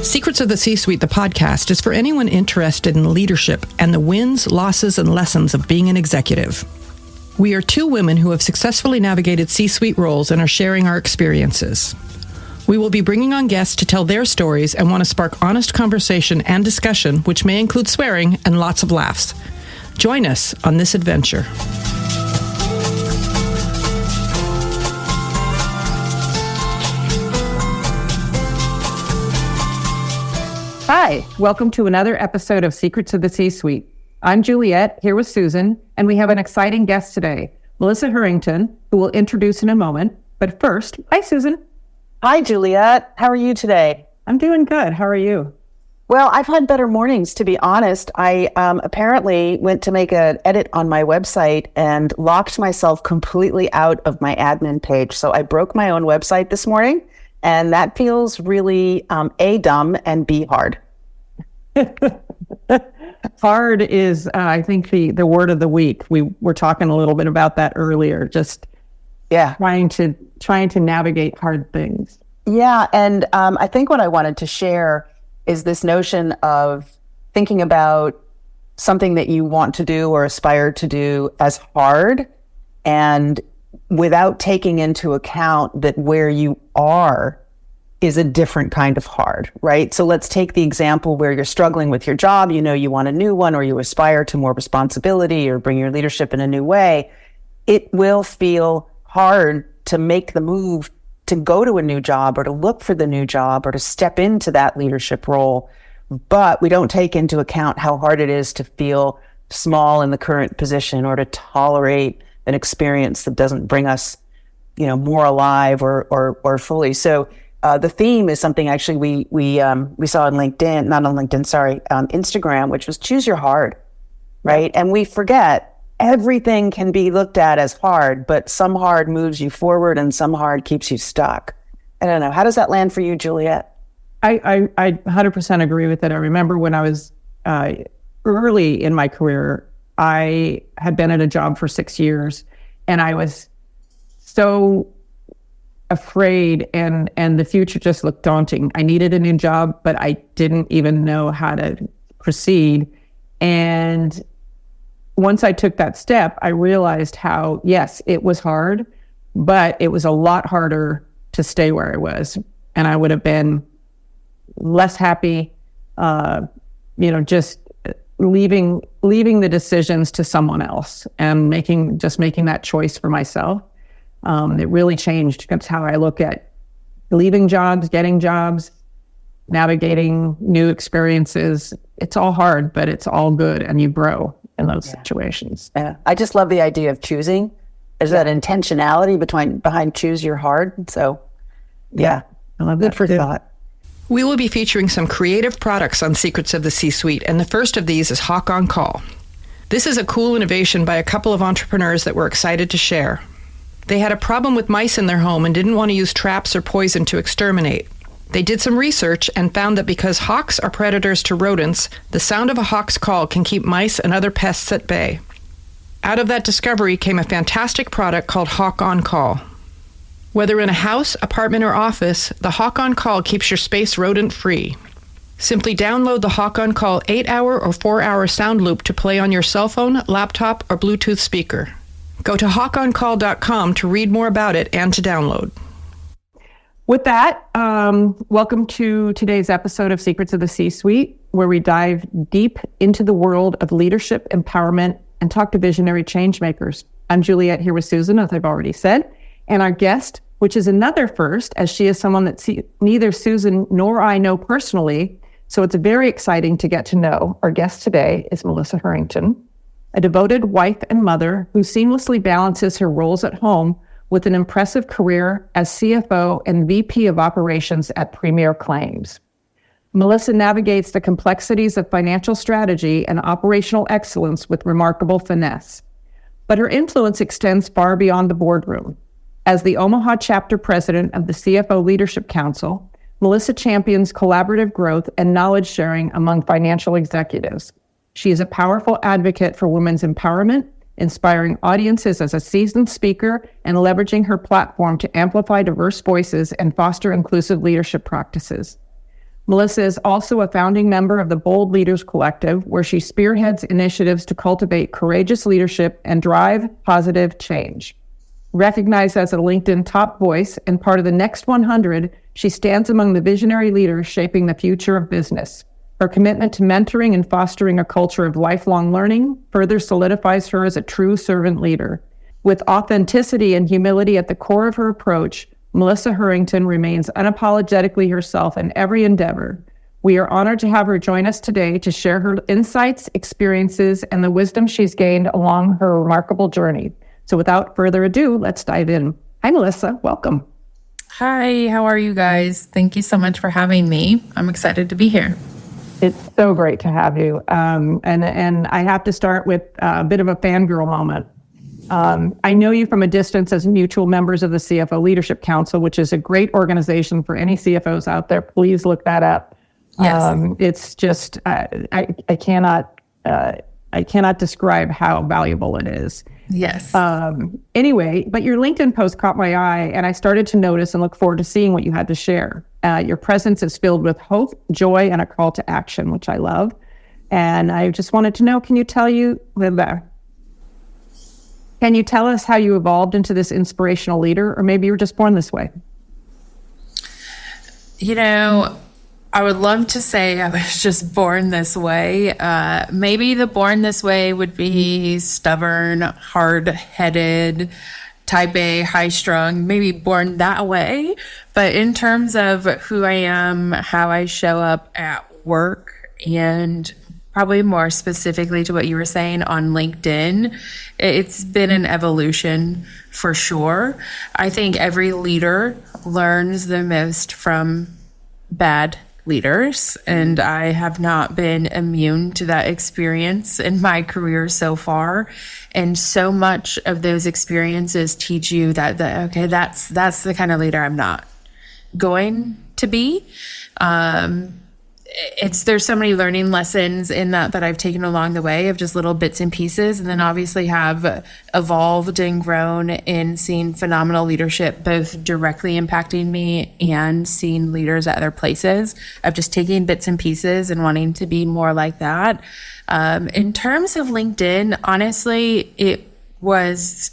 Secrets of the C-Suite, the podcast, is for anyone interested in leadership and the wins, losses, and lessons of being an executive. We are two women who have successfully navigated C-Suite roles and are sharing our experiences. We will be bringing on guests to tell their stories and want to spark honest conversation and discussion, which may include swearing and lots of laughs. Join us on this adventure. Hi, welcome to another episode of Secrets of the C-Suite. I'm Juliet, here with Susan, and we have an exciting guest today, Melissa Hurrington, who will introduce in a moment. But first, hi, Susan. Hi, Juliet. How are you today? I'm doing good. How are you? Well, I've had better mornings, to be honest. I apparently went to make an edit on my website and locked myself completely out of my admin page. So I broke my own website this morning. And that feels really A, dumb, and B, hard. Hard is, I think, the word of the week. We were talking a little bit about that earlier, just trying to navigate hard things. Yeah, and I think what I wanted to share is this notion of thinking about something that you want to do or aspire to do as hard, and without taking into account that where you are is a different kind of hard, right? So let's take the example where you're struggling with your job, you know you want a new one, or you aspire to more responsibility or bring your leadership in a new way. It will feel hard to make the move to go to a new job or to look for the new job or to step into that leadership role. But we don't take into account how hard it is to feel small in the current position or to tolerate an experience that doesn't bring us, more alive or fully. So the theme is something actually we saw on LinkedIn, not on LinkedIn, sorry, Instagram, which was choose your hard, right? And we forget everything can be looked at as hard, but some hard moves you forward and some hard keeps you stuck. I don't know. How does that land for you, Juliet? I 100% agree with it. I remember when I was early in my career, I had been at a job for 6 years, and I was so afraid, and the future just looked daunting. I needed a new job, but I didn't even know how to proceed. And once I took that step, I realized how, yes, it was hard, but it was a lot harder to stay where I was. And I would have been less happy, just leaving the decisions to someone else and making that choice for myself. It really changed how I look at leaving jobs, getting jobs, navigating new experiences. It's all hard, but it's all good, and you grow in those situations. Yeah, I just love the idea of choosing. There's that intentionality behind choose your hard. So, I love that. Good for thought. We will be featuring some creative products on Secrets of the C-Suite, and the first of these is Hawk on Call. This is a cool innovation by a couple of entrepreneurs that we're excited to share. They had a problem with mice in their home and didn't want to use traps or poison to exterminate. They did some research and found that because hawks are predators to rodents, the sound of a hawk's call can keep mice and other pests at bay. Out of that discovery came a fantastic product called Hawk on Call. Whether in a house, apartment, or office, the Hawk on Call keeps your space rodent-free. Simply download the Hawk on Call 8-hour or 4-hour sound loop to play on your cell phone, laptop, or Bluetooth speaker. Go to hawkoncall.com to read more about it and to download. With that, welcome to today's episode of Secrets of the C-Suite, where we dive deep into the world of leadership, empowerment, and talk to visionary change makers. I'm Juliet, here with Susan, as I've already said, and our guest, which is another first, as she is someone that neither Susan nor I know personally, so it's very exciting to get to know. Our guest today is Melissa Hurrington, a devoted wife and mother who seamlessly balances her roles at home with an impressive career as CFO and VP of Operations at Premier Claims. Melissa navigates the complexities of financial strategy and operational excellence with remarkable finesse. But her influence extends far beyond the boardroom. As the Omaha chapter president of the CFO Leadership Council, Melissa champions collaborative growth and knowledge sharing among financial executives. She is a powerful advocate for women's empowerment, inspiring audiences as a seasoned speaker and leveraging her platform to amplify diverse voices and foster inclusive leadership practices. Melissa is also a founding member of the Bold Leaders Collective, where she spearheads initiatives to cultivate courageous leadership and drive positive change. Recognized as a LinkedIn top voice and part of the Next 100, she stands among the visionary leaders shaping the future of business. Her commitment to mentoring and fostering a culture of lifelong learning further solidifies her as a true servant leader. With authenticity and humility at the core of her approach, Melissa Hurrington remains unapologetically herself in every endeavor. We are honored to have her join us today to share her insights, experiences, and the wisdom she's gained along her remarkable journey. So without further ado, let's dive in. Hi, Melissa. Welcome. Hi, how are you guys? Thank you so much for having me. I'm excited to be here. It's so great to have you. And I have to start with a bit of a fangirl moment. I know you from a distance as mutual members of the CFO Leadership Council, which is a great organization for any CFOs out there. Please look that up. Yes. It's just, I cannot describe how valuable it is. Yes. Anyway, but your LinkedIn post caught my eye, and I started to notice and look forward to seeing what you had to share. Your presence is filled with hope, joy, and a call to action, which I love. And I just wanted to know, can you tell us how you evolved into this inspirational leader, or maybe you were just born this way? You know, I would love to say I was just born this way. Maybe the born this way would be stubborn, hard-headed, type A, high-strung, maybe born that way. But in terms of who I am, how I show up at work, and probably more specifically to what you were saying on LinkedIn, it's been an evolution for sure. I think every leader learns the most from bad leaders, and I have not been immune to that experience in my career so far. And so much of those experiences teach you that that's the kind of leader I'm not going to be. There's so many learning lessons in that I've taken along the way of just little bits and pieces, and then obviously have evolved and grown in seeing phenomenal leadership, both directly impacting me and seeing leaders at their places, of just taking bits and pieces and wanting to be more like that. In terms of LinkedIn, honestly, it was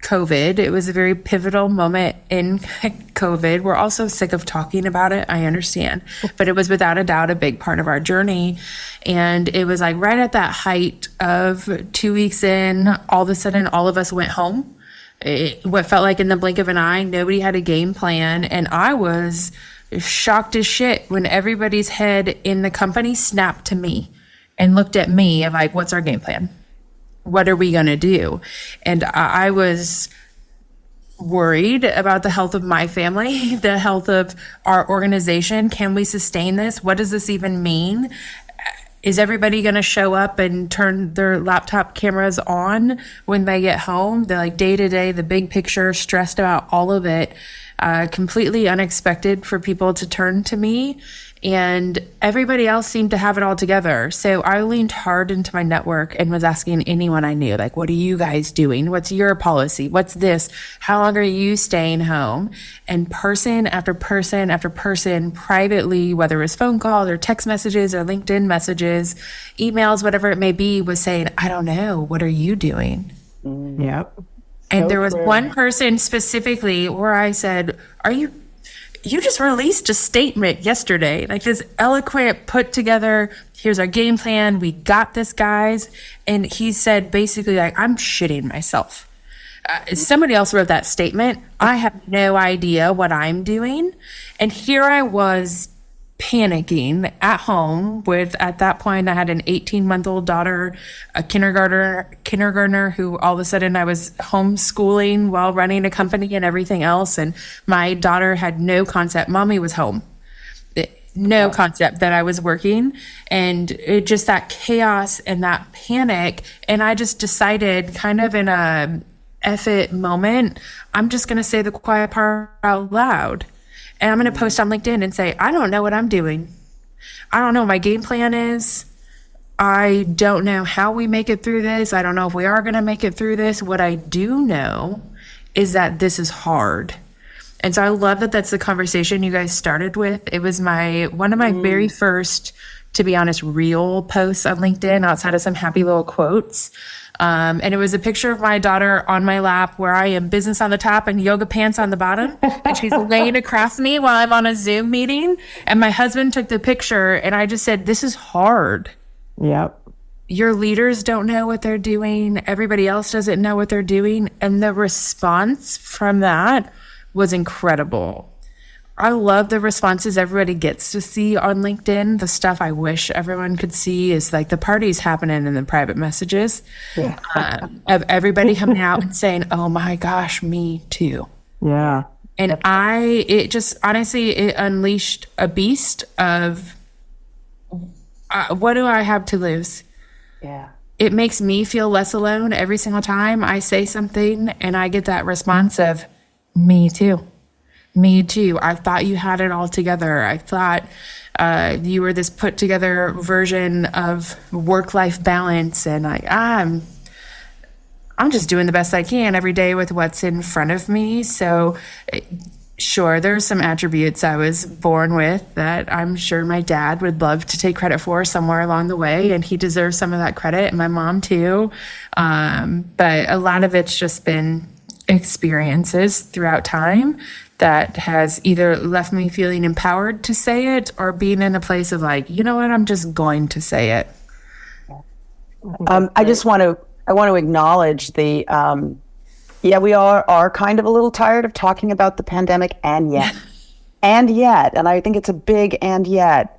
COVID. It was a very pivotal moment in COVID. We're also sick of talking about it, I understand, but it was without a doubt a big part of our journey. And it was like right at that height of 2 weeks in, all of a sudden, all of us went home. What felt like in the blink of an eye, nobody had a game plan. And I was shocked as shit when everybody's head in the company snapped to me and looked at me of like, what's our game plan? What are we going to do? And I was worried about the health of my family, the health of our organization. Can we sustain this? What does this even mean? Is everybody going to show up and turn their laptop cameras on when they get home? They're like day to day, the big picture, stressed about all of it. Completely unexpected for people to turn to me. And everybody else seemed to have it all together. So I leaned hard into my network and was asking anyone I knew, like, what are you guys doing? What's your policy? What's this? How long are you staying home? And person after person after person, privately, whether it was phone calls or text messages or LinkedIn messages, emails, whatever it may be, was saying, I don't know. What are you doing? Yep. And there was one person specifically where I said, you just released a statement yesterday, like this eloquent, put together, here's our game plan, we got this, guys. And he said basically like, I'm shitting myself. Somebody else wrote that statement. I have no idea what I'm doing. And here I was panicking at home with, at that point, I had an 18-month-old daughter, a kindergartner who all of a sudden I was homeschooling while running a company and everything else. And my daughter had no concept. Mommy was home. No concept that I was working. And it just that chaos and that panic. And I just decided kind of in a F it moment, I'm just going to say the quiet part out loud. And I'm going to post on LinkedIn and say, I don't know what I'm doing. I don't know what my game plan is. I don't know how we make it through this. I don't know if we are going to make it through this. What I do know is that this is hard. And so I love that that's the conversation you guys started with. It was one of my very first, to be honest, real posts on LinkedIn outside of some happy little quotes. And it was a picture of my daughter on my lap where I am business on the top and yoga pants on the bottom. And she's laying across me while I'm on a Zoom meeting. And my husband took the picture and I just said, this is hard. Yep. Your leaders don't know what they're doing. Everybody else doesn't know what they're doing. And the response from that was incredible. I love the responses everybody gets to see on LinkedIn. The stuff I wish everyone could see is like the parties happening in the private messages of everybody coming out and saying, oh my gosh, me too. Yeah. And it just honestly, it unleashed a beast of what do I have to lose? Yeah. It makes me feel less alone every single time I say something and I get that response of me too. Me too. I thought you had it all together. I thought you were this put together version of work-life balance. And I'm just doing the best I can every day with what's in front of me. So sure, there's some attributes I was born with that I'm sure my dad would love to take credit for somewhere along the way. And he deserves some of that credit, and my mom too. But a lot of it's just been experiences throughout time that has either left me feeling empowered to say it or being in a place of like, you know what, I'm just going to say it. I want to acknowledge the, we are kind of a little tired of talking about the pandemic and yet, and I think it's a big and yet.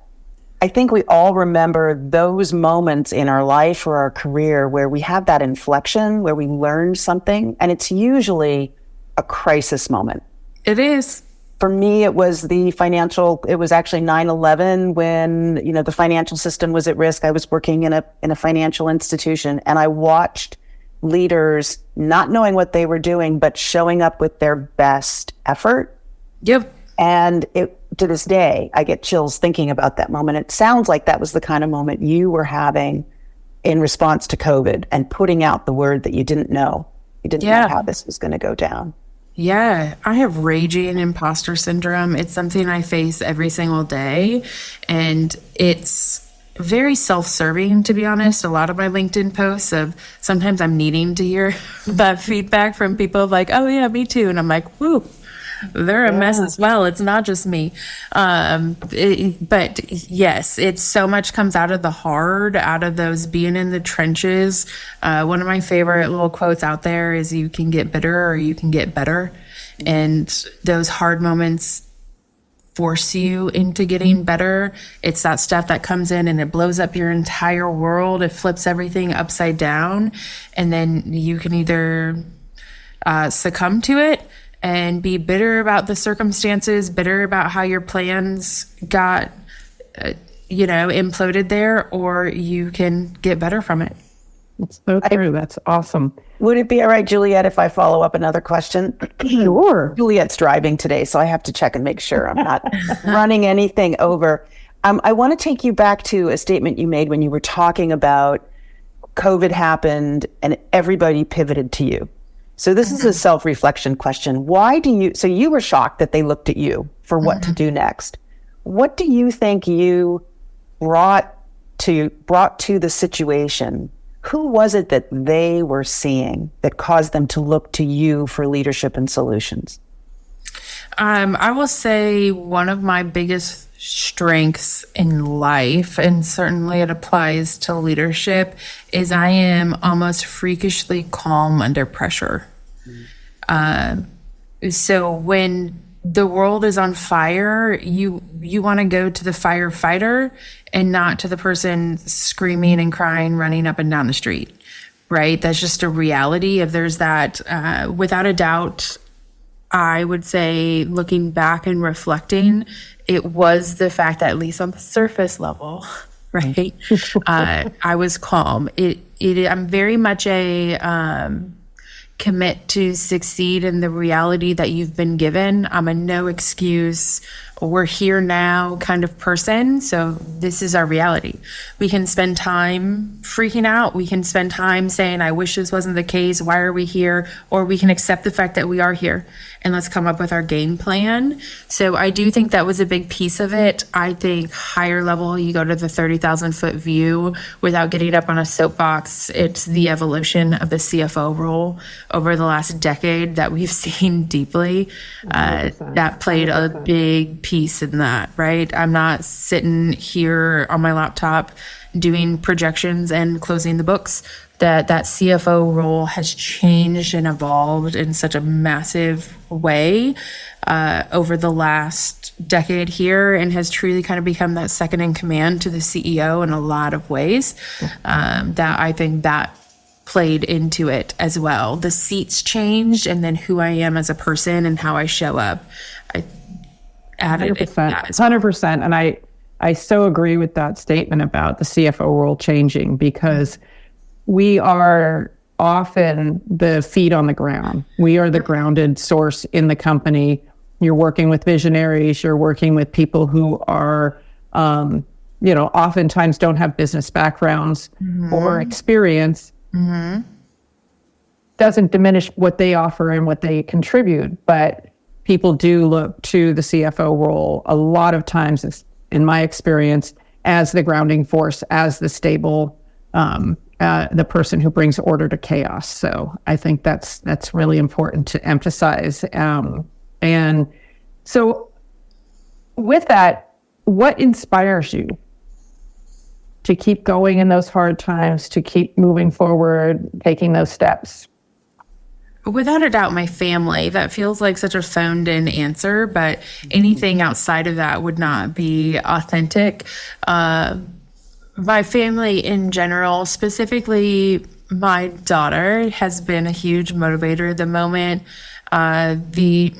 I think we all remember those moments in our life or our career where we have that inflection, where we learned something, and it's usually a crisis moment. It is. For me, it was actually 9/11 when, the financial system was at risk. I was working in a financial institution, and I watched leaders not knowing what they were doing, but showing up with their best effort. Yep. And to this day, I get chills thinking about that moment. It sounds like that was the kind of moment you were having in response to COVID and putting out the word that you didn't know. You didn't know how this was going to go down. Yeah, I have raging imposter syndrome. It's something I face every single day, and it's very self-serving, to be honest. A lot of my LinkedIn posts of sometimes I'm needing to hear that feedback from people like, oh yeah, me too. And I'm like, whoo, they're a mess as well. It's not just me. But yes, it's so much comes out of the hard, out of those being in the trenches. One of my favorite little quotes out there is you can get bitter or you can get better. And those hard moments force you into getting better. It's that stuff that comes in and it blows up your entire world. It flips everything upside down. And then you can either succumb to it and be bitter about the circumstances, bitter about how your plans got, imploded there, or you can get better from it. It's so true. That's awesome. Would it be all right, Juliet, if I follow up another question? Sure. Juliet's driving today, so I have to check and make sure I'm not running anything over. I want to take you back to a statement you made when you were talking about COVID happened and everybody pivoted to you. So this is a self-reflection question. So you were shocked that they looked at you for what to do next. What do you think you brought to the situation? Who was it that they were seeing that caused them to look to you for leadership and solutions? I will say one of my biggest strengths in life, and certainly it applies to leadership, is I am almost freakishly calm under pressure. So when the world is on fire, you want to go to the firefighter and not to the person screaming and crying, running up and down the street, right? That's just a reality. If there's that, without a doubt, I would say looking back and reflecting, it was the fact that at least on the surface level, right? I was calm. I'm very much a commit to succeed in the reality that you've been given. I'm a no excuse, we're here now kind of person. So this is our reality. We can spend time freaking out. We can spend time saying, I wish this wasn't the case. Why are we here? Or we can accept the fact that we are here and let's come up with our game plan. So I do think that was a big piece of it. I think higher level, you go to the 30,000 foot view without getting up on a soapbox. It's the evolution of the CFO role over the last decade that we've seen deeply. That played a big piece in that, right? I'm not sitting here on my laptop doing projections and closing the books. That CFO role has changed and evolved in such a massive way over the last decade here, and has truly kind of become that second in command to the CEO in a lot of ways. That I think that played into it as well. The seats changed, and then who I am as a person and how I show up. I added 100%. And I so agree with that statement about the CFO role changing, because we are often the feet on the ground. We are the grounded source in the company. You're working with visionaries. You're working with people who are, oftentimes don't have business backgrounds or experience. Doesn't diminish what they offer and what they contribute, but people do look to the CFO role a lot of times, in my experience, as the grounding force, as the stable, the person who brings order to chaos. So I think that's really important to emphasize. And so with that, what inspires you to keep going in those hard times, to keep moving forward, taking those steps? Without a doubt, my family. That feels like such a phoned in answer, but anything outside of that would not be authentic. My family in general, specifically my daughter, has been a huge motivator. The moment the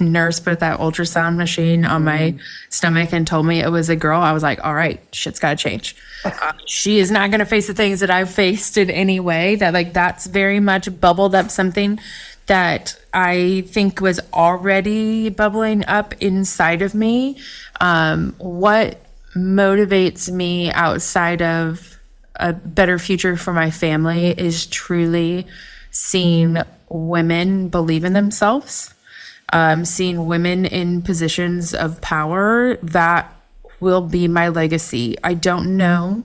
nurse put that ultrasound machine on my stomach and told me it was a girl, I was like, all right, shit's got to change. She is not going to face the things that I've faced in any way. That's very much bubbled up something that I think was already bubbling up inside of me. What motivates me outside of a better future for my family is truly seeing women believe in themselves, seeing women in positions of power. That will be my legacy. I don't know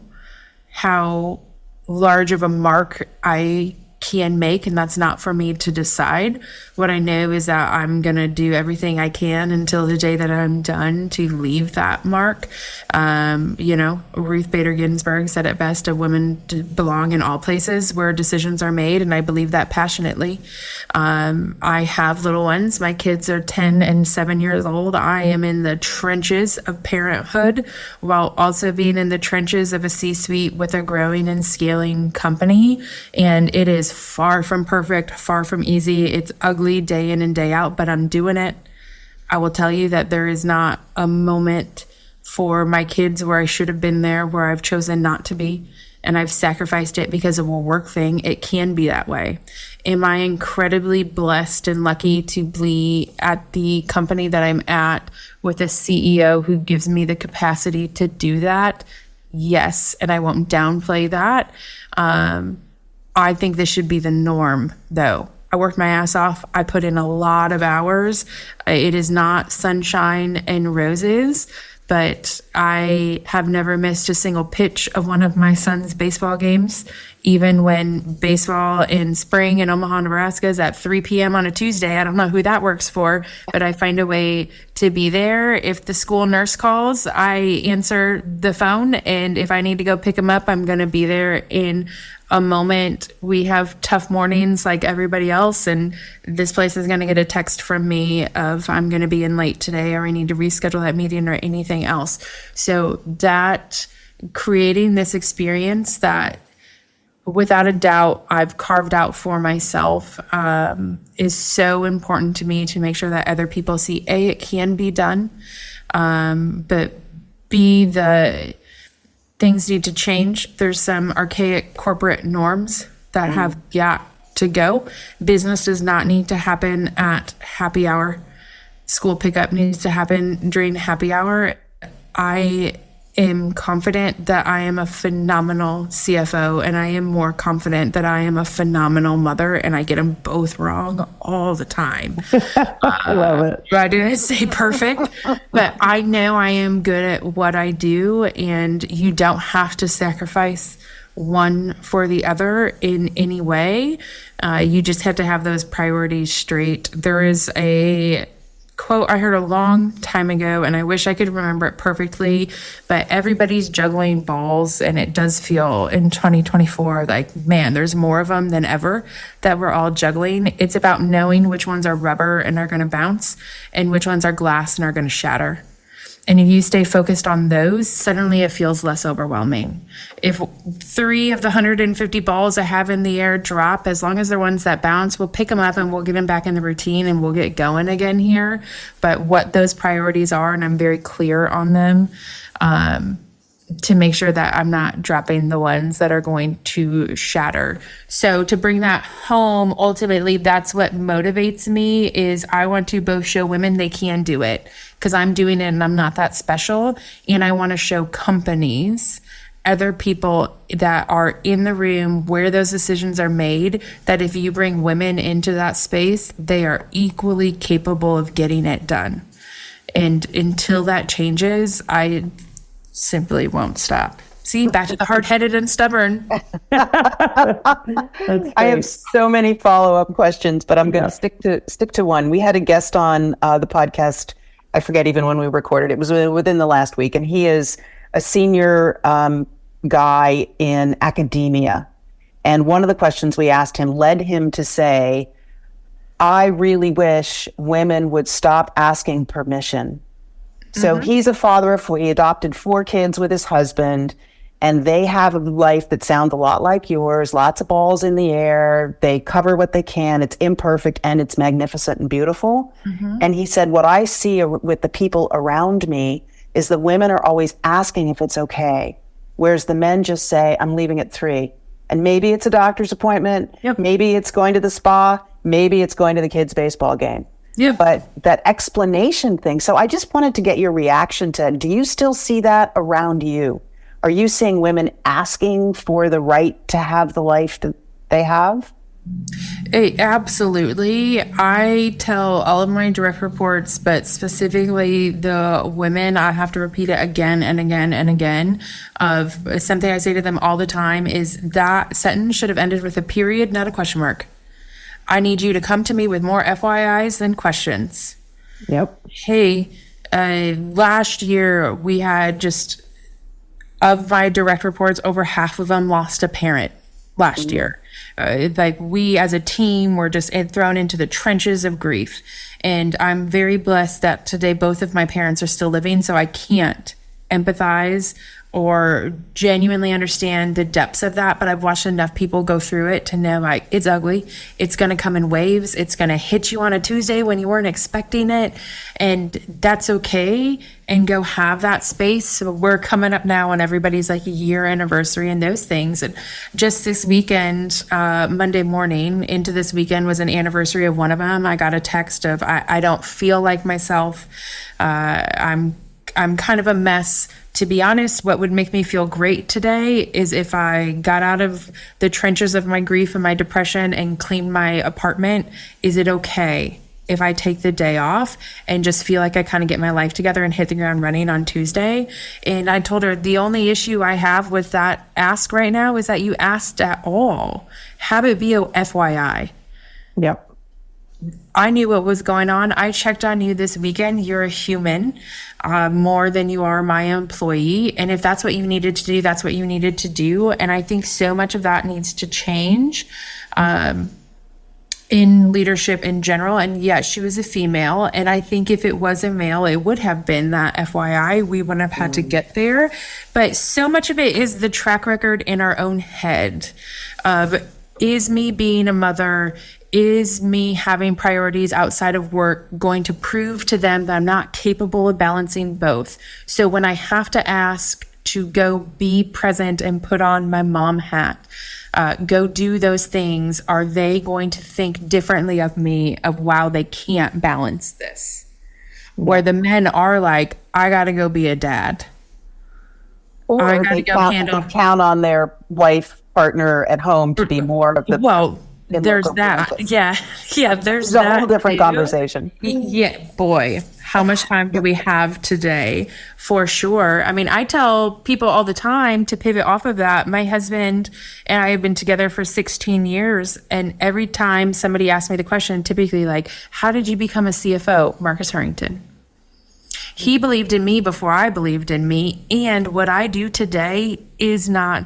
how large of a mark I can make, and that's not for me to decide. What I know is that I'm going to do everything I can until the day that I'm done to leave that mark. Ruth Bader Ginsburg said it best, a woman belong in all places where decisions are made, and I believe that passionately. I have little ones. My kids are 10 and 7 years old. I am in the trenches of parenthood while also being in the trenches of a C-suite with a growing and scaling company. And it is far from perfect, far from easy. It's ugly day in and day out, but I'm doing it. I will tell you that there is not a moment for my kids where I should have been there, where I've chosen not to be, and I've sacrificed it because of a work thing. It can be that way. Am I incredibly blessed and lucky to be at the company that I'm at with a CEO who gives me the capacity to do that? Yes, and I won't downplay that. I think this should be the norm, though. I worked my ass off. I put in a lot of hours. It is not sunshine and roses, but I have never missed a single pitch of one of my son's baseball games, even when baseball in spring in Omaha, Nebraska is at 3 p.m. on a Tuesday. I don't know who that works for, but I find a way to be there. If the school nurse calls, I answer the phone, and if I need to go pick him up, I'm going to be there in a moment. We have tough mornings like everybody else, and this place is going to get a text from me of I'm going to be in late today, or I need to reschedule that meeting, or anything else. So that creating this experience that without a doubt I've carved out for myself is so important to me, to make sure that other people see it can be done, but B, the things need to change. There's some archaic corporate norms that have got to go. Business does not need to happen at happy hour. School pickup needs to happen during happy hour. I am confident that I am a phenomenal CFO, and I am more confident that I am a phenomenal mother, and I get them both wrong all the time. I love it. I didn't say perfect, but I know I am good at what I do, and you don't have to sacrifice one for the other in any way. You just have to have those priorities straight. There is a quote I heard a long time ago, and I wish I could remember it perfectly, but everybody's juggling balls, and it does feel in 2024 like, man, there's more of them than ever that we're all juggling. It's about knowing which ones are rubber and are going to bounce and which ones are glass and are going to shatter. And if you stay focused on those, suddenly it feels less overwhelming. If 3 of the 150 balls I have in the air drop, as long as they're ones that bounce, we'll pick them up and we'll get them back in the routine and we'll get going again here. But what those priorities are, and I'm very clear on them, to make sure that I'm not dropping the ones that are going to shatter. So to bring that home, ultimately, that's what motivates me is I want to both show women they can do it because I'm doing it and I'm not that special. And I want to show companies, other people that are in the room where those decisions are made, that if you bring women into that space, they are equally capable of getting it done. And until that changes, I simply won't stop. See, back to the hard-headed and stubborn. I have so many follow-up questions, but I'm going to stick to one. We had a guest on the podcast. I forget even when we recorded. It was within the last week, and he is a senior guy in academia. And one of the questions we asked him led him to say, I really wish women would stop asking permission. So he's a father of 4. He adopted 4 kids with his husband, and they have a life that sounds a lot like yours, lots of balls in the air. They cover what they can. It's imperfect and it's magnificent and beautiful. And he said, what I see with the people around me is the women are always asking if it's okay, whereas the men just say, I'm leaving at 3. And maybe it's a doctor's appointment. Maybe it's going to the spa. Maybe it's going to the kids' baseball game. But that explanation thing. So I just wanted to get your reaction to, do you still see that around you? Are you seeing women asking for the right to have the life that they have? Absolutely. I tell all of my direct reports, but specifically the women, I have to repeat it again and again and again, of something I say to them all the time is that sentence should have ended with a period, not a question mark. I need you to come to me with more FYIs than questions. Hey, last year we had just, of my direct reports, over half of them lost a parent last year. Like we as a team were just thrown into the trenches of grief. And I'm very blessed that today both of my parents are still living, so I can't empathize or genuinely understand the depths of that, but I've watched enough people go through it to know like it's ugly. It's going to come in waves. It's going to hit you on a Tuesday when you weren't expecting it, and that's okay. And go have that space. So we're coming up now on everybody's like a year anniversary and those things. And just this weekend, Monday morning into this weekend was an anniversary of one of them. I got a text of I don't feel like myself. I'm kind of a mess. To be honest, what would make me feel great today is if I got out of the trenches of my grief and my depression and cleaned my apartment. Is it okay if I take the day off and just feel like I kind of get my life together and hit the ground running on Tuesday? And I told her the only issue I have with that ask right now is that you asked at all. Have it be a FYI. I knew what was going on. I checked on you this weekend. You're a human, more than you are my employee. And if that's what you needed to do, that's what you needed to do. And I think so much of that needs to change in leadership in general. And yes, she was a female. And I think if it was a male, it would have been that FYI. We wouldn't have had to get there. But so much of it is the track record in our own head of, is me being a mother, is me having priorities outside of work going to prove to them that I'm not capable of balancing both? So when I have to ask to go be present and put on my mom hat, go do those things, are they going to think differently of me of, wow, they can't balance this? Where the men are like, I got to go be a dad. Or I gotta they go count, handle. they count on their wife, partner at home to be more of the. Well, there's local that. business. Yeah, there's It's a that whole different too. conversation. Yeah, boy, how much time do we have today? For sure. I mean, I tell people all the time to pivot off of that. My husband and I have been together for 16 years. And every time somebody asks me the question, typically like, how did you become a CFO? Marcus Hurrington. He believed in me before I believed in me. And what I do today is not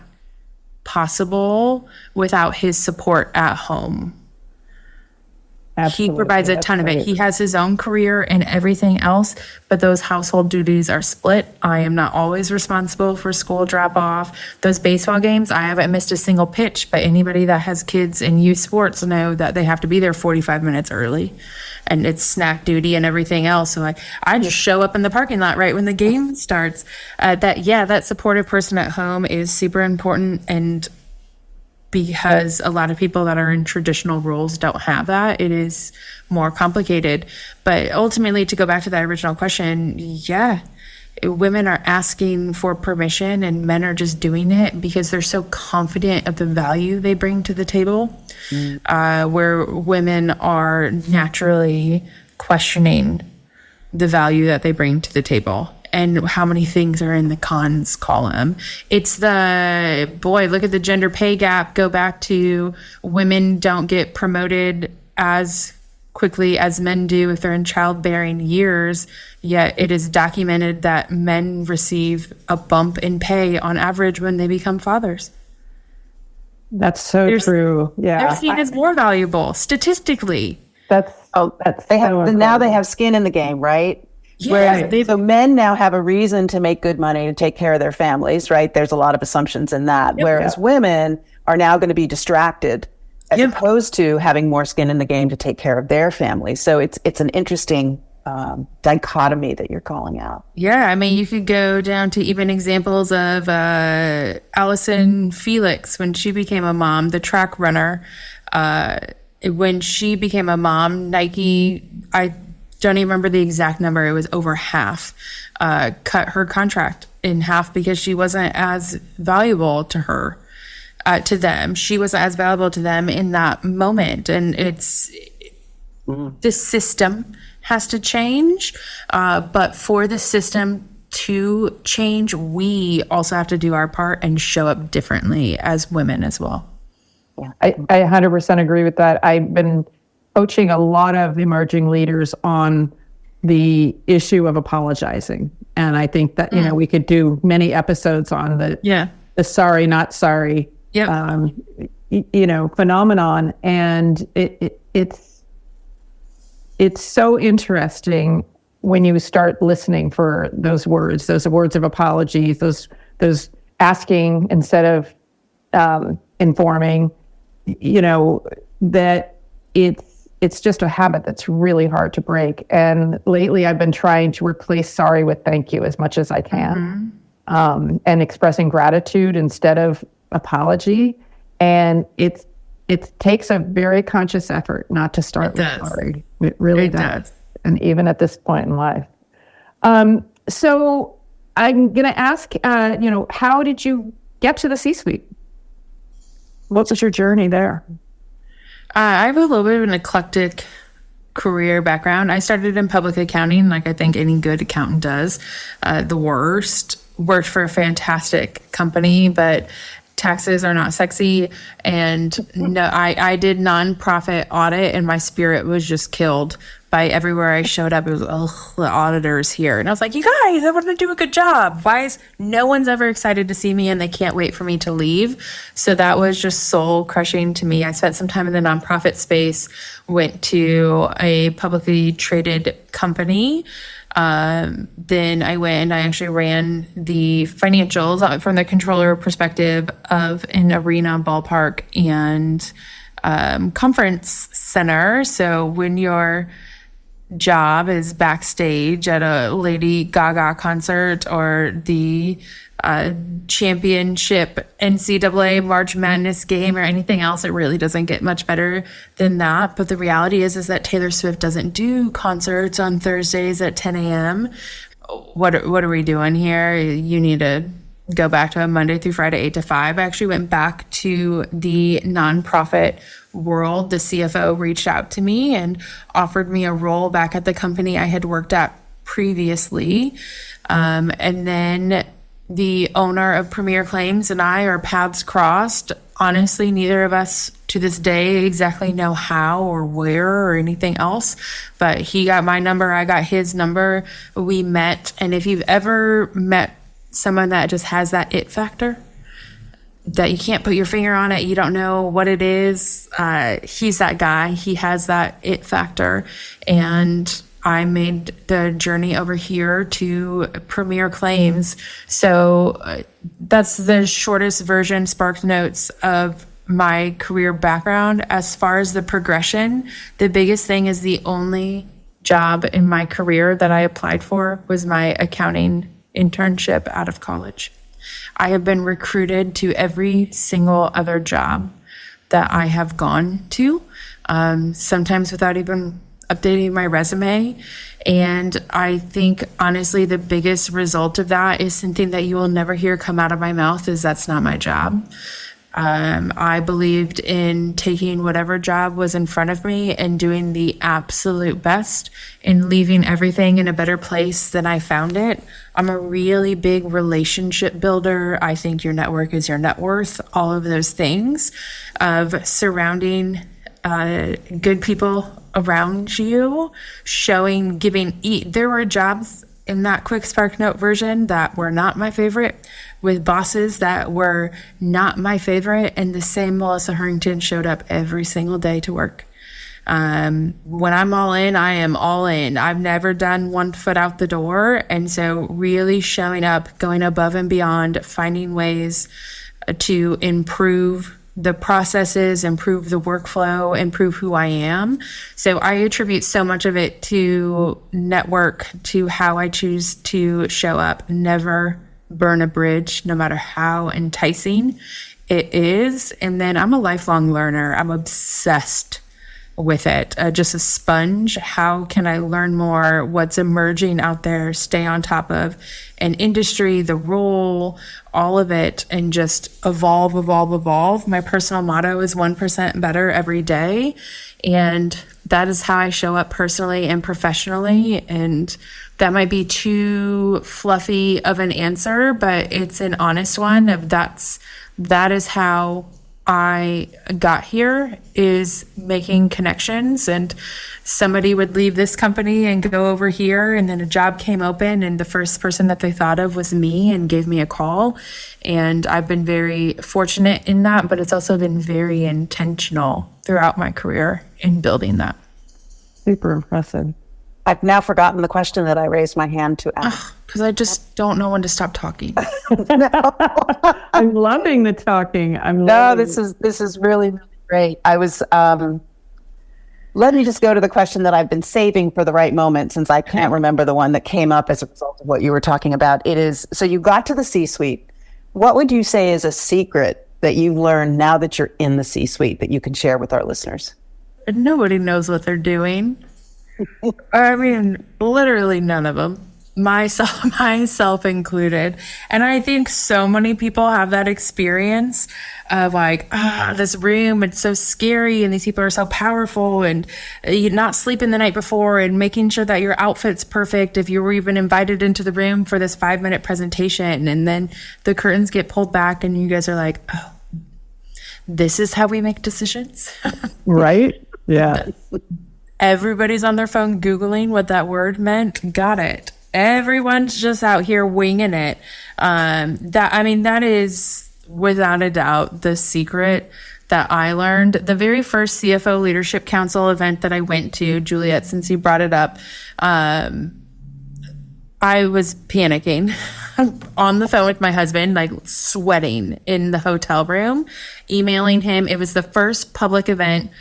possible without his support at home. Absolutely. He provides a That's ton of it. great. He has his own career and everything else, but those household duties are split. I am not always responsible for school drop off. Those baseball games, I haven't missed a single pitch, but anybody that has kids in youth sports know that they have to be there 45 minutes early. And it's snack duty and everything else. So I just show up in the parking lot right when the game starts. That supportive person at home is super important. And because a lot of people that are in traditional roles don't have that, it is more complicated. But ultimately, to go back to that original question, yeah, women are asking for permission and men are just doing it because they're so confident of the value they bring to the table, where women are naturally questioning the value that they bring to the table and how many things are in the cons column. It's the, boy, look at the gender pay gap. Go back to women don't get promoted as quickly as men do if they're in childbearing years, yet it is documented that men receive a bump in pay on average when they become fathers. That's so true. Yeah. They're seen as more valuable statistically. That's They have so now they incredible. have skin in the game, right? Yeah, So men now have a reason to make good money to take care of their families, right? There's a lot of assumptions in that. Whereas women are now going to be distracted as opposed to having more skin in the game to take care of their families. So it's an interesting dichotomy that you're calling out. Yeah, I mean, you could go down to even examples of Allison Felix when she became a mom, the track runner. When she became a mom, Nike, I don't even remember the exact number, it was over half, cut her contract in half because she wasn't as valuable to her, to them. She wasn't as valuable to them in that moment. And the system has to change, but for the system to change, we also have to do our part and show up differently as women as well. I 100% agree with that. I've been coaching a lot of emerging leaders on the issue of apologizing. And I think that, we could do many episodes on the sorry, not sorry, phenomenon. And it's so interesting when you start listening for those words of apology, those asking instead of informing, that it's just a habit that's really hard to break. And lately I've been trying to replace sorry with thank you as much as I can, and expressing gratitude instead of apology. And it takes a very conscious effort not to start with sorry. It really does. And even at this point in life. So I'm going to ask, how did you get to the C-suite? What was your journey there? I have a little bit of an eclectic career background. I started in public accounting, like I think any good accountant does. The worst. Worked for a fantastic company, but taxes are not sexy. And no, I did nonprofit audit, and my spirit was just killed by everywhere I showed up. It was, the auditor's here. And I was like, you guys, I want to do a good job. Why is no one's ever excited to see me and they can't wait for me to leave? So that was just soul crushing to me. I spent some time in the nonprofit space, went to a publicly traded company. Then I went and I actually ran the financials from the controller perspective of an arena, ballpark, and conference center. So when your job is backstage at a Lady Gaga concert or the championship NCAA March Madness game or anything else, it really doesn't get much better than that. But the reality is that Taylor Swift doesn't do concerts on Thursdays at 10 a.m. What are we doing here? You need to go back to a Monday through Friday, 8 to 5. I actually went back to the nonprofit world. The CFO reached out to me and offered me a role back at the company I had worked at previously. And then the owner of Premier Claims and I, our paths crossed. Honestly, neither of us to this day exactly know how or where or anything else, but he got my number, I got his number, we met. And if you've ever met someone that just has that it factor, that you can't put your finger on it, you don't know what it is, he's that guy. He has that it factor. And I made the journey over here to Premier Claims. So that's the shortest version, Spark Notes, of my career background. As far as the progression, the biggest thing is the only job in my career that I applied for was my accounting internship out of college. I have been recruited to every single other job that I have gone to, sometimes without even updating my resume. And I think, honestly, the biggest result of that is something that you will never hear come out of my mouth is that's not my job. I believed in taking whatever job was in front of me and doing the absolute best and leaving everything in a better place than I found it. I'm a really big relationship builder. I think your network is your net worth, all of those things of surrounding good people around you, showing, giving. There were jobs in that quick Spark Note version that were not my favorite, with bosses that were not my favorite, and the same Melissa Hurrington showed up every single day to work. When I'm all in, I am all in. I've never done one foot out the door, and so really showing up, going above and beyond, finding ways to improve the processes, improve the workflow, improve who I am. So I attribute so much of it to network, to how I choose to show up. Never burn a bridge, no matter how enticing it is. And then I'm a lifelong learner. I'm obsessed with it. Just a sponge. How can I learn more? What's emerging out there? Stay on top of an industry, the role, all of it, and just evolve, evolve, evolve. My personal motto is 1% better every day. And that is how I show up personally and professionally. And that might be too fluffy of an answer, but it's an honest one. That is how I got here, is making connections. And somebody would leave this company and go over here, and then a job came open, and the first person that they thought of was me and gave me a call. And I've been very fortunate in that, but it's also been very intentional throughout my career in building that. Super impressive. I've now forgotten the question that I raised my hand to ask. Because I just don't know when to stop talking. I'm loving the talking. This is really, really great. I was let me just go to the question that I've been saving for the right moment, since I can't remember the one that came up as a result of what you were talking about. It is, so you got to the C-suite. What would you say is a secret that you've learned now that you're in the C-suite that you can share with our listeners? Nobody knows what they're doing. I mean, literally none of them. Myself included. And I think so many people have that experience of like, this room, it's so scary, and these people are so powerful, and you're not sleeping the night before, and making sure that your outfit's perfect if you were even invited into the room for this 5-minute presentation, and then the curtains get pulled back and you guys are like, oh, this is how we make decisions. Right? Yeah. Everybody's on their phone Googling what that word meant. Got it. Everyone's just out here winging it. That is without a doubt the secret that I learned. The very first CFO Leadership Council event that I went to, Juliet, since you brought it up, I was panicking on the phone with my husband, like sweating in the hotel room, emailing him. It was the first public event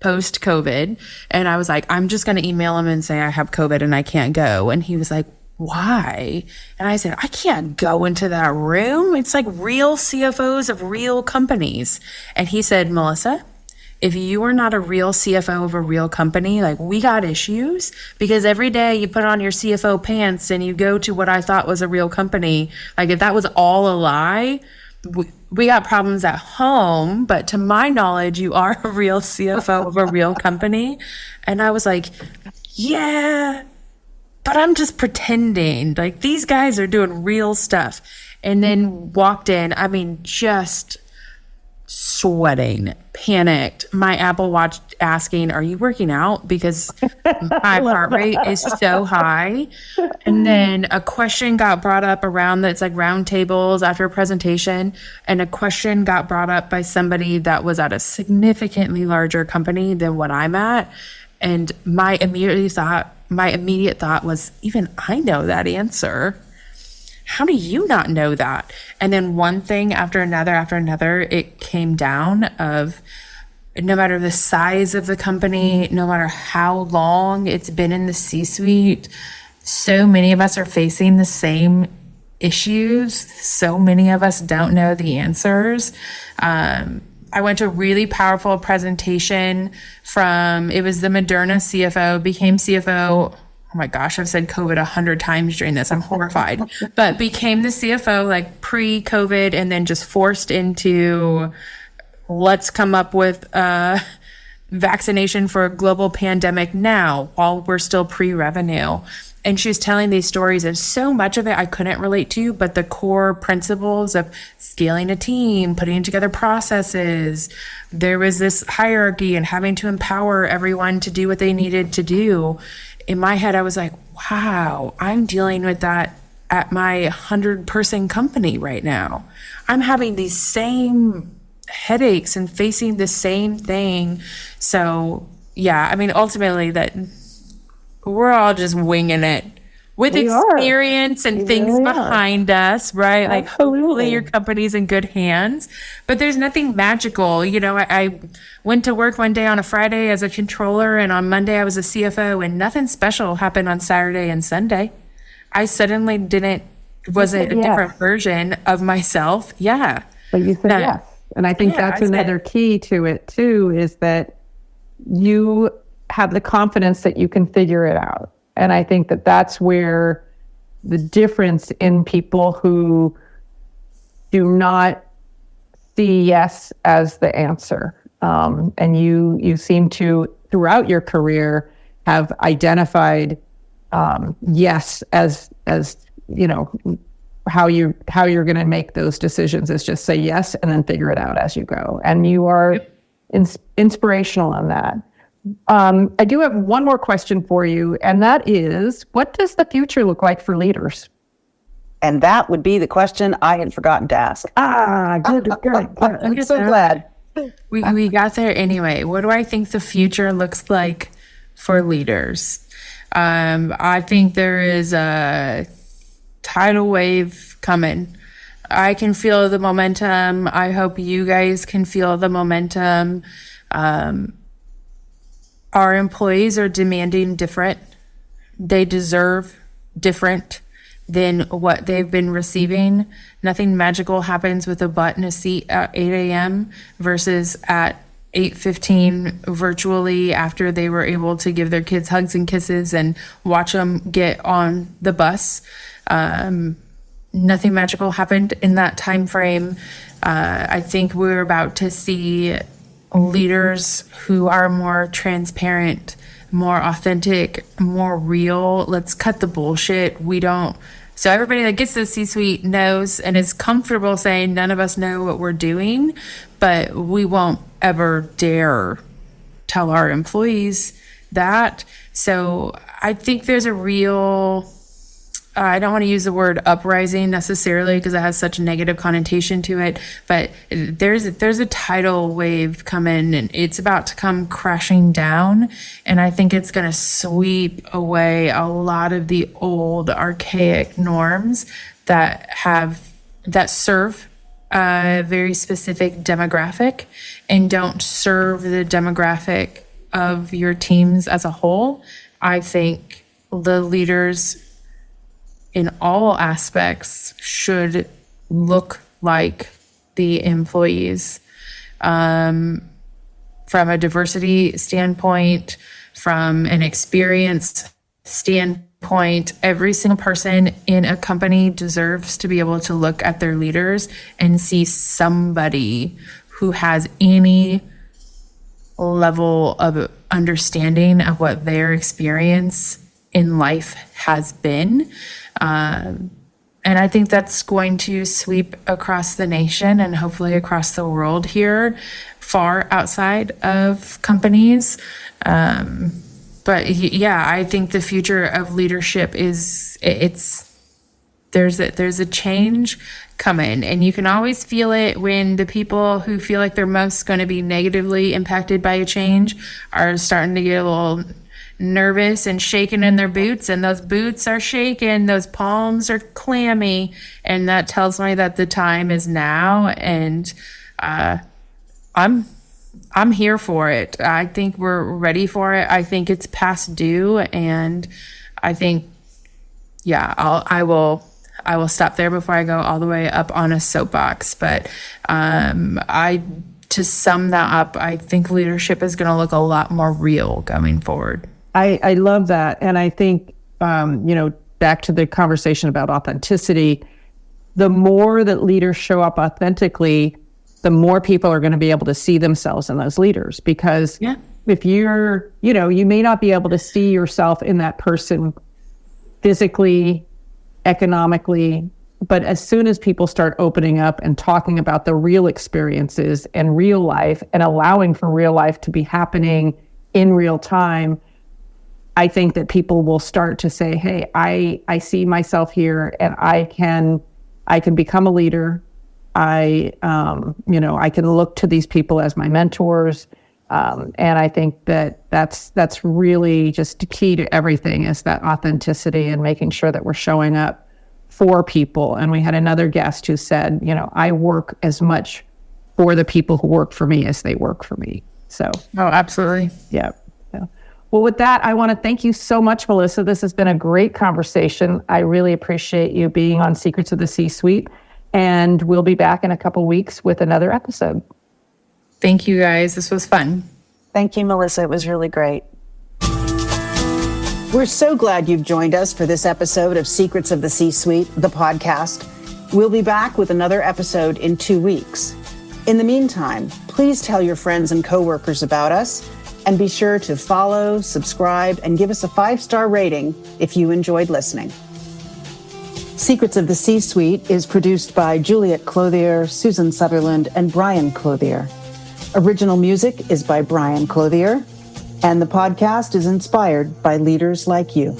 post-COVID. And I was like, I'm just going to email him and say I have COVID and I can't go. And he was like, why? And I said, I can't go into that room. It's like real CFOs of real companies. And he said, Melissa, if you are not a real CFO of a real company, like, we got issues, because every day you put on your CFO pants and you go to what I thought was a real company. Like, if that was all a lie, we got problems at home. But to my knowledge, you are a real CFO of a real company. And I was like, yeah, but I'm just pretending. Like, these guys are doing real stuff. And then walked in, I mean, just sweating, panicked, my Apple Watch asking, are you working out? Because my heart rate is so high. And then a question got brought up around that's like round tables after a presentation. And a question got brought up by somebody that was at a significantly larger company than what I'm at. And my immediate thought was, even I know that answer. How do you not know that? And then one thing after another, it came down of, no matter the size of the company, no matter how long it's been in the C-suite, so many of us are facing the same issues. So many of us don't know the answers. I went to a really powerful presentation it was the Moderna CFO, became CFO. Oh my gosh, I've said COVID 100 times during this. I'm horrified. But became the CFO like pre-COVID, and then just forced into, let's come up with a vaccination for a global pandemic now while we're still pre-revenue. And she was telling these stories, and so much of it I couldn't relate to, but the core principles of scaling a team, putting together processes, there was this hierarchy and having to empower everyone to do what they needed to do. In my head, I was like, wow, I'm dealing with that at my 100-person company right now. I'm having these same headaches and facing the same thing. So yeah, I mean, ultimately that we're all just winging it with experience and things behind us, right? Like, hopefully your company's in good hands, but there's nothing magical. You know, I went to work one day on a Friday as a controller, and on Monday I was a CFO, and nothing special happened on Saturday and Sunday. I suddenly wasn't a different version of myself. Yeah. But you said yes. And I think that's another key to it too, is that you have the confidence that you can figure it out. And I think that that's where the difference in people who do not see yes as the answer. And you seem to, throughout your career, have identified yes as you know, how you're going to make those decisions is just say yes and then figure it out as you go. And you are inspirational on that. I do have one more question for you, and that is, what does the future look like for leaders? And that would be the question I had forgotten to ask. Good. I'm so glad. We got there anyway. What do I think the future looks like for leaders? I think there is a tidal wave coming. I can feel the momentum. I hope you guys can feel the momentum. Our employees are demanding different. They deserve different than what they've been receiving. Nothing magical happens with a butt in a seat at 8 a.m. versus at 8:15 virtually after they were able to give their kids hugs and kisses and watch them get on the bus. Nothing magical happened in that time frame. I think we're about to see leaders who are more transparent, more authentic, more real. Let's cut the bullshit. So everybody that gets to the C-suite knows and is comfortable saying none of us know what we're doing, but we won't ever dare tell our employees that. So I think there's a real, I don't want to use the word uprising necessarily because it has such a negative connotation to it, but there's a tidal wave coming, and it's about to come crashing down. And I think it's going to sweep away a lot of the old archaic norms that serve a very specific demographic and don't serve the demographic of your teams as a whole. I think the leaders in all aspects should look like the employees. from a diversity standpoint, from an experience standpoint. Every single person in a company deserves to be able to look at their leaders and see somebody who has any level of understanding of what their experience in life has been. And I think that's going to sweep across the nation and hopefully across the world here, far outside of companies. But yeah, I think the future of leadership there's a change coming, and you can always feel it when the people who feel like they're most going to be negatively impacted by a change are starting to get a little nervous and shaking in their boots, and those boots are shaking, those palms are clammy, and that tells me that the time is now. And I'm here for it. I think we're ready for it. I think it's past due, and I think, yeah, I will stop there before I go all the way up on a soapbox. But to sum that up, I think leadership is going to look a lot more real going forward. I love that. And I think, back to the conversation about authenticity, the more that leaders show up authentically, the more people are going to be able to see themselves in those leaders. Because if you're, you may not be able to see yourself in that person physically, economically, but as soon as people start opening up and talking about the real experiences and real life and allowing for real life to be happening in real time, I think that people will start to say, hey, I see myself here, and I can become a leader. I can look to these people as my mentors. And I think that that's really just the key to everything, is that authenticity and making sure that we're showing up for people. And we had another guest who said, I work as much for the people who work for me as they work for me. So. Oh, absolutely. Yeah. Well, with that, I want to thank you so much, Melissa. This has been a great conversation. I really appreciate you being on Secrets of the C-Suite, and we'll be back in a couple weeks with another episode. Thank you, guys. This was fun. Thank you, Melissa. It was really great. We're so glad you've joined us for this episode of Secrets of the C-Suite, the podcast. We'll be back with another episode in 2 weeks. In the meantime, please tell your friends and coworkers about us, and be sure to follow, subscribe, and give us a 5-star rating if you enjoyed listening. Secrets of the C-Suite is produced by Juliet Clothier, Susan Sutherland, and Brian Clothier. Original music is by Brian Clothier, and the podcast is inspired by leaders like you.